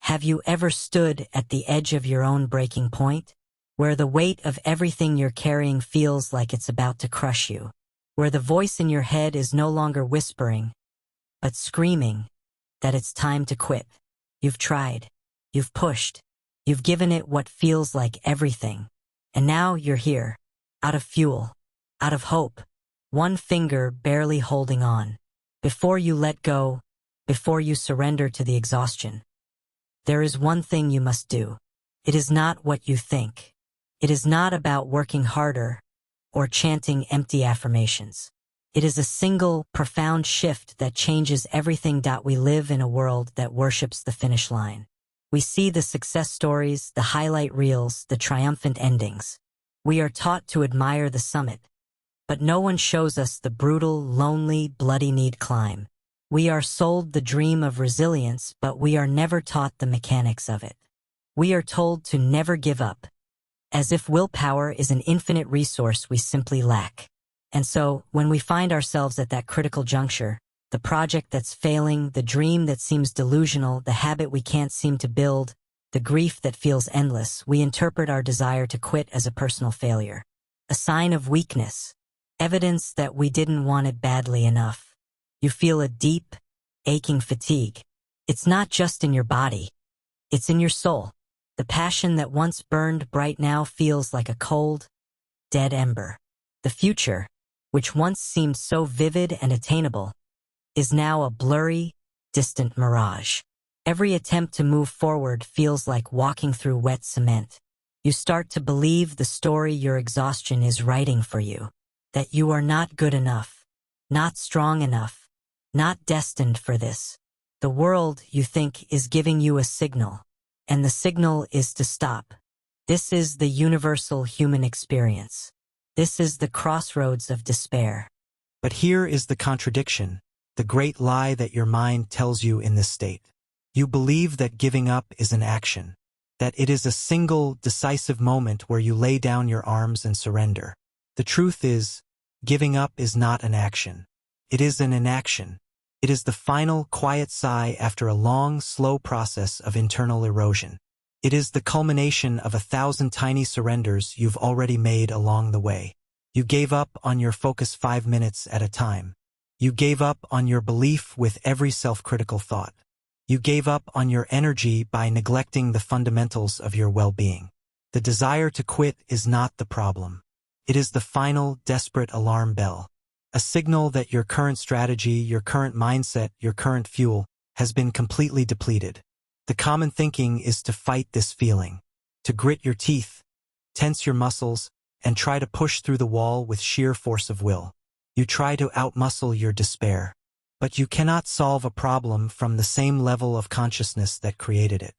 Have you ever stood at the edge of your own breaking point, where the weight of everything you're carrying feels like it's about to crush you, where the voice in your head is no longer whispering, but screaming that it's time to quit? You've tried, you've pushed, you've given it what feels like everything, and now you're here, out of fuel, out of hope, one finger barely holding on. Before you let go, before you surrender to the exhaustion, there is one thing you must do. It is not what you think. It is not about working harder or chanting empty affirmations. It is a single, profound shift that changes everything. We live in a world that worships the finish line. We see the success stories, the highlight reels, the triumphant endings. We are taught to admire the summit, but no one shows us the brutal, lonely, bloody-kneed climb. We are sold the dream of resilience, but we are never taught the mechanics of it. We are told to never give up, as if willpower is an infinite resource we simply lack. And so, when we find ourselves at that critical juncture, the project that's failing, the dream that seems delusional, the habit we can't seem to build, the grief that feels endless, we interpret our desire to quit as a personal failure, a sign of weakness, evidence that we didn't want it badly enough. You feel a deep, aching fatigue. It's not just in your body. It's in your soul. The passion that once burned bright now feels like a cold, dead ember. The future, which once seemed so vivid and attainable, is now a blurry, distant mirage. Every attempt to move forward feels like walking through wet cement. You start to believe the story your exhaustion is writing for you, that you are not good enough, not strong enough, not destined for this. The world, you think, is giving you a signal, and the signal is to stop. This is the universal human experience. This is the crossroads of despair. But here is the contradiction, the great lie that your mind tells you in this state. You believe that giving up is an action, that it is a single, decisive moment where you lay down your arms and surrender. The truth is, giving up is not an action. It is an inaction. It is the final, quiet sigh after a long, slow process of internal erosion. It is the culmination of 1,000 tiny surrenders you've already made along the way. You gave up on your focus 5 minutes at a time. You gave up on your belief with every self-critical thought. You gave up on your energy by neglecting the fundamentals of your well-being. The desire to quit is not the problem. It is the final, desperate alarm bell. A signal that your current strategy, your current mindset, your current fuel has been completely depleted. The common thinking is to fight this feeling, to grit your teeth, tense your muscles, and try to push through the wall with sheer force of will. You try to outmuscle your despair, but you cannot solve a problem from the same level of consciousness that created it.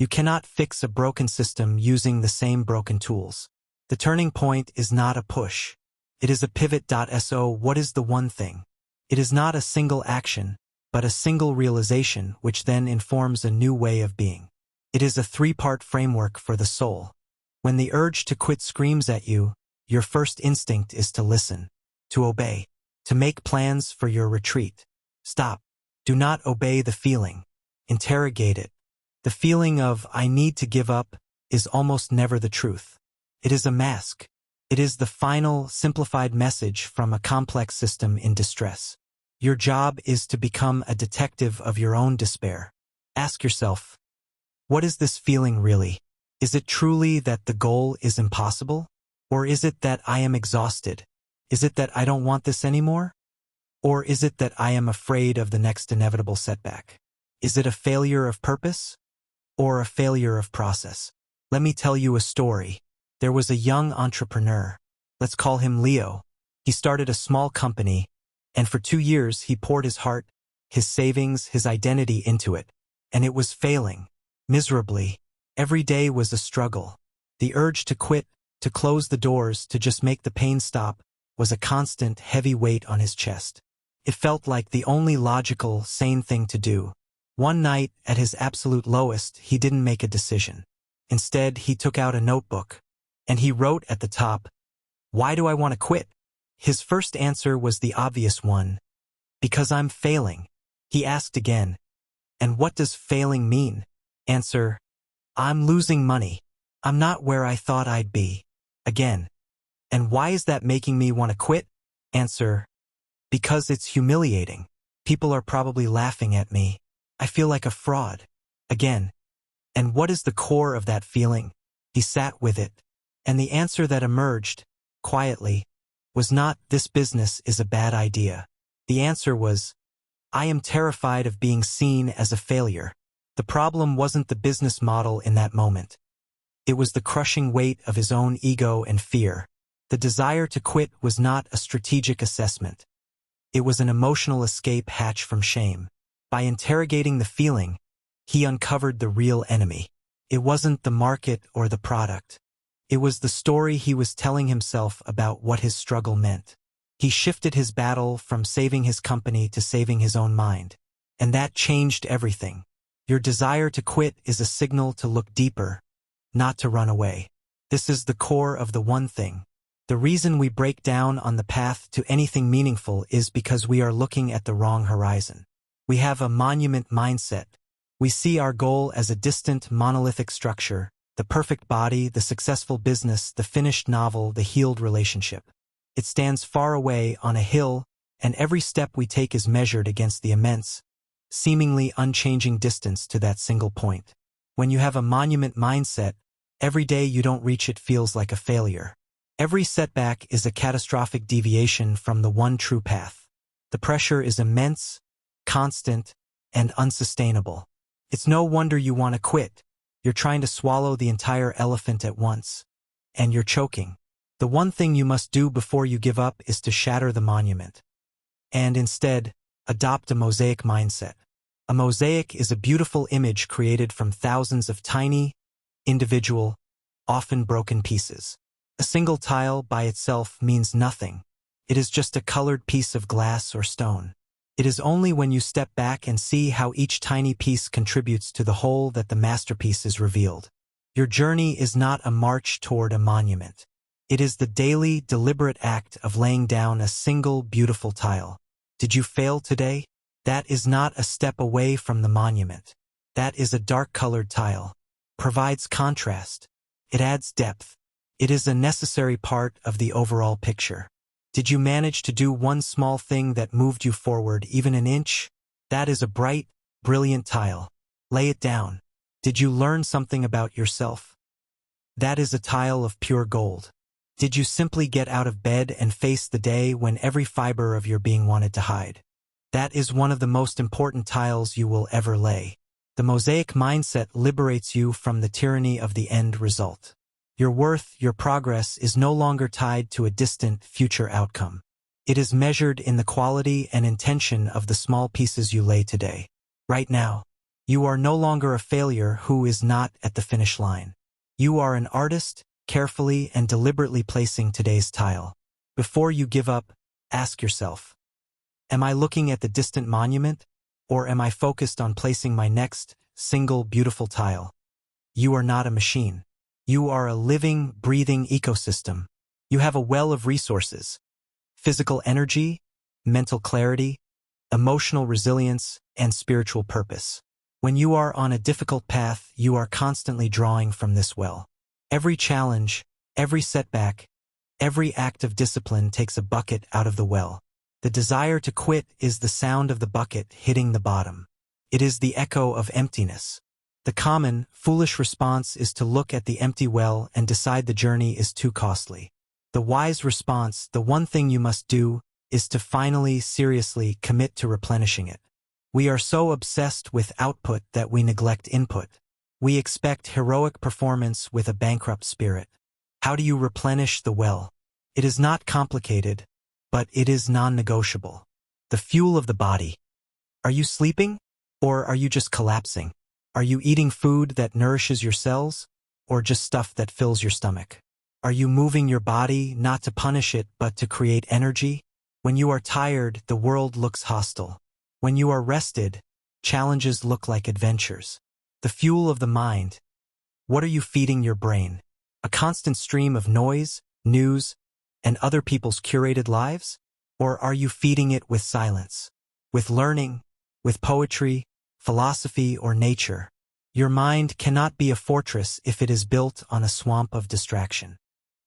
You cannot fix a broken system using the same broken tools. The turning point is not a push. It is a pivot. So what is the one thing? It is not a single action, but a single realization which then informs a new way of being. It is a 3-part framework for the soul. When the urge to quit screams at you, your first instinct is to listen, to obey, to make plans for your retreat. Stop. Do not obey the feeling. Interrogate it. The feeling of, I need to give up, is almost never the truth. It is a mask. It is the final, simplified message from a complex system in distress. Your job is to become a detective of your own despair. Ask yourself, what is this feeling really? Is it truly that the goal is impossible? Or is it that I am exhausted? Is it that I don't want this anymore? Or is it that I am afraid of the next inevitable setback? Is it a failure of purpose? Or a failure of process? Let me tell you a story. There was a young entrepreneur. Let's call him Leo. He started a small company, and for 2 years he poured his heart, his savings, his identity into it. And it was failing, miserably. Every day was a struggle. The urge to quit, to close the doors, to just make the pain stop, was a constant, heavy weight on his chest. It felt like the only logical, sane thing to do. One night, at his absolute lowest, he didn't make a decision. Instead, he took out a notebook, and he wrote at the top, "Why do I want to quit?" His first answer was the obvious one, "Because I'm failing." He asked again, "And what does failing mean?" Answer: I'm losing money. I'm not where I thought I'd be. Again: and why is that making me want to quit? Answer: because it's humiliating. People are probably laughing at me. I feel like a fraud. Again: and what is the core of that feeling? He sat with it, and the answer that emerged, quietly, was not, "This business is a bad idea." The answer was, "I am terrified of being seen as a failure." The problem wasn't the business model in that moment. It was the crushing weight of his own ego and fear. The desire to quit was not a strategic assessment. It was an emotional escape hatch from shame. By interrogating the feeling, he uncovered the real enemy. It wasn't the market or the product. It was the story he was telling himself about what his struggle meant. He shifted his battle from saving his company to saving his own mind. And that changed everything. Your desire to quit is a signal to look deeper, not to run away. This is the core of the one thing. The reason we break down on the path to anything meaningful is because we are looking at the wrong horizon. We have a monument mindset. We see our goal as a distant, monolithic structure, the perfect body, the successful business, the finished novel, the healed relationship. It stands far away on a hill, and every step we take is measured against the immense, seemingly unchanging distance to that single point. When you have a monument mindset, every day you don't reach it feels like a failure. Every setback is a catastrophic deviation from the one true path. The pressure is immense, constant, and unsustainable. It's no wonder you want to quit. You're trying to swallow the entire elephant at once. And you're choking. The one thing you must do before you give up is to shatter the monument. And instead, adopt a mosaic mindset. A mosaic is a beautiful image created from thousands of tiny, individual, often broken pieces. A single tile by itself means nothing. It is just a colored piece of glass or stone. It is only when you step back and see how each tiny piece contributes to the whole that the masterpiece is revealed. Your journey is not a march toward a monument. It is the daily, deliberate act of laying down a single beautiful tile. Did you fail today? That is not a step away from the monument. That is a dark-colored tile. Provides contrast. It adds depth. It is a necessary part of the overall picture. Did you manage to do one small thing that moved you forward even an inch? That is a bright, brilliant tile. Lay it down. Did you learn something about yourself? That is a tile of pure gold. Did you simply get out of bed and face the day when every fiber of your being wanted to hide? That is one of the most important tiles you will ever lay. The mosaic mindset liberates you from the tyranny of the end result. Your worth, your progress is no longer tied to a distant future outcome. It is measured in the quality and intention of the small pieces you lay today. Right now, you are no longer a failure who is not at the finish line. You are an artist, carefully and deliberately placing today's tile. Before you give up, ask yourself, am I looking at the distant monument, or am I focused on placing my next, single beautiful tile? You are not a machine. You are a living, breathing ecosystem. You have a well of resources: physical energy, mental clarity, emotional resilience, and spiritual purpose. When you are on a difficult path, you are constantly drawing from this well. Every challenge, every setback, every act of discipline takes a bucket out of the well. The desire to quit is the sound of the bucket hitting the bottom. It is the echo of emptiness. The common, foolish response is to look at the empty well and decide the journey is too costly. The wise response, the one thing you must do, is to finally, seriously commit to replenishing it. We are so obsessed with output that we neglect input. We expect heroic performance with a bankrupt spirit. How do you replenish the well? It is not complicated, but it is non-negotiable. The fuel of the body. Are you sleeping? Or are you just collapsing? Are you eating food that nourishes your cells, or just stuff that fills your stomach? Are you moving your body not to punish it but to create energy? When you are tired, the world looks hostile. When you are rested, challenges look like adventures. The fuel of the mind. What are you feeding your brain? A constant stream of noise, news, and other people's curated lives? Or are you feeding it with silence, with learning, with poetry, philosophy, or nature? Your mind cannot be a fortress if it is built on a swamp of distraction.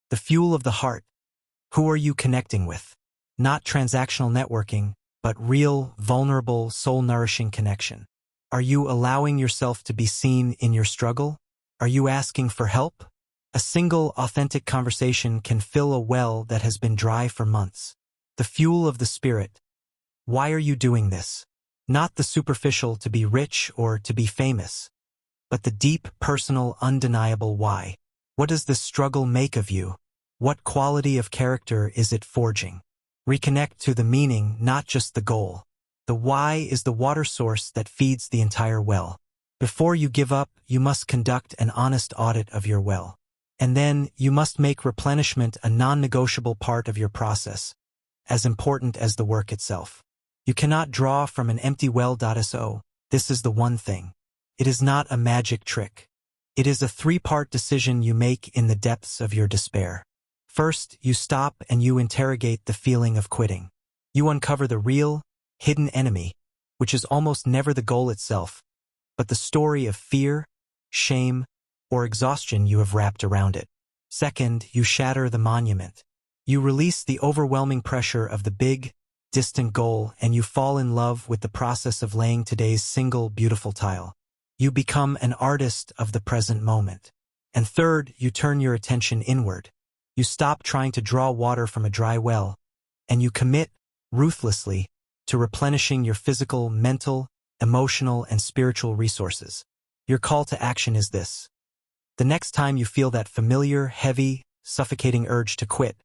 The fuel of the heart. Who are you connecting with? Not transactional networking, but real, vulnerable, soul-nourishing connection. Are you allowing yourself to be seen in your struggle? Are you asking for help? A single, authentic conversation can fill a well that has been dry for months. The fuel of the spirit. Why are you doing this? Not the superficial to be rich or to be famous, but the deep, personal, undeniable why. What does this struggle make of you? What quality of character is it forging? Reconnect to the meaning, not just the goal. The why is the water source that feeds the entire well. Before you give up, you must conduct an honest audit of your well. And then, you must make replenishment a non-negotiable part of your process, as important as the work itself. You cannot draw from an empty well. So, this is the one thing. It is not a magic trick. It is a three-part decision you make in the depths of your despair. First, you stop and you interrogate the feeling of quitting. You uncover the real, hidden enemy, which is almost never the goal itself, but the story of fear, shame, or exhaustion you have wrapped around it. Second, you shatter the monument. You release the overwhelming pressure of the big, distant goal, and you fall in love with the process of laying today's single, beautiful tile. You become an artist of the present moment. And third, you turn your attention inward. You stop trying to draw water from a dry well, and you commit, ruthlessly, to replenishing your physical, mental, emotional, and spiritual resources. Your call to action is this. The next time you feel that familiar, heavy, suffocating urge to quit,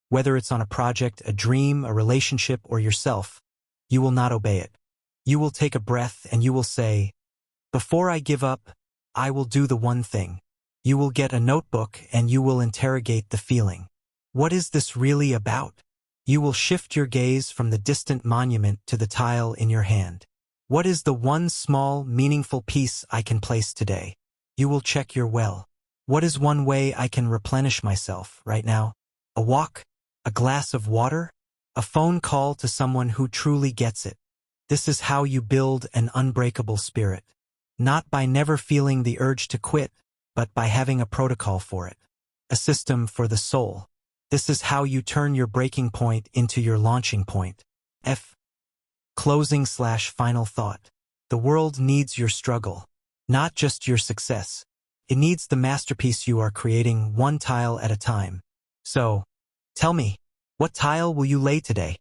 whether it's on a project, a dream, a relationship, or yourself, you will not obey it. You will take a breath and you will say, "Before I give up, I will do the one thing." You will get a notebook and you will interrogate the feeling. What is this really about? You will shift your gaze from the distant monument to the tile in your hand. What is the one small, meaningful piece I can place today? You will check your well. What is one way I can replenish myself right now? A walk? A glass of water? A phone call to someone who truly gets it? This is how you build an unbreakable spirit. Not by never feeling the urge to quit, but by having a protocol for it. A system for the soul. This is how you turn your breaking point into your launching point. Closing/final thought. The world needs your struggle, not just your success. It needs the masterpiece you are creating, one tile at a time. So, tell me, what tile will you lay today?